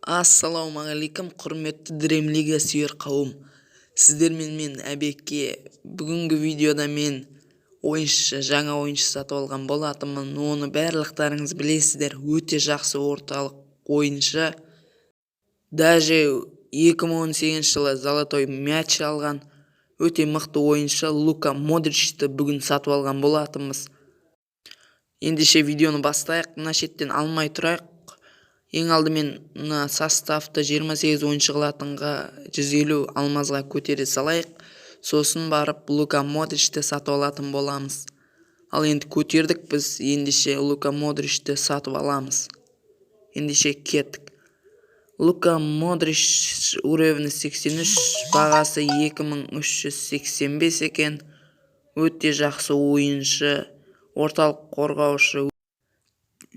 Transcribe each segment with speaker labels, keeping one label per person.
Speaker 1: Ассалаумағалейкум, құрметті Dream League сүйер қауым. Сіздермен мен Әбекке. Бүгінгі видеода мен жаңа ойыншы сатып алған болатынмын. Оны барлықтарыңыз білесіздер. Өте жақсы орталық ойыншы. Даже 2018 жылы золотой мяч алған өте мықты ойыншы Лука Модричті бүгін сатып алған болатынбыз. Ендеше видеоны бастайық. Мына шеттен алмай тұрайық. Ең алдымен составты 28 ойыншы қылатынға 150 алмазға көтере салайық. Сосын барып Лука Модричті сатып алатын боламыз. Ал енді көтердік біз, ендеше Лука Модричті сатып аламыз. Ендеше кеттік. Лука Модрич уровені 83, бағасы 2385 екен. Өте жақсы ойыншы, орталық қорғаушы.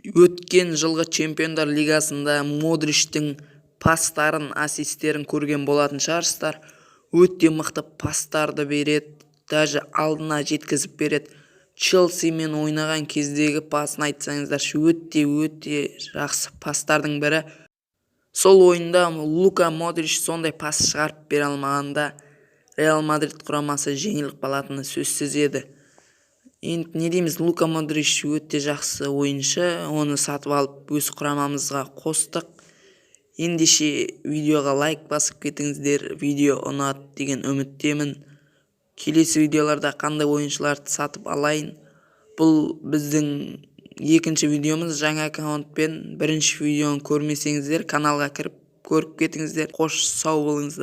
Speaker 1: Өткен жылғы чемпиондар лигасында Модричтің пастарын, ассистерін көрген болатын шығарсыздар. Өте мықты пастарды береді, даже алдына жеткізіп береді. Челсимен ойнаған кездегі пасын айтсаңыздар, өте жақсы пастардың бірі. Сол ойында Лука Модрич сондай пас шығарып бере алмағанда Реал Мадрид құрамасы жеңіліп қалатыны сөзсіз еді. Енді не дейміз, Лука Модрич өте жақсы ойыншы, оны сатып алып өз құрамамызға қостық. Ендеше видеоға лайк басып кетіңіздер, видео ұнады деген үміттемін. Келесі видеоларда қандай ойыншыларды сатып алайын. Бұл біздің екінші видеомыз, жаңа аккаунтпен. Бірінші видеоны көрмесеңіздер, каналға кіріп көріп кетіңіздер. Қош сау болыңыздар.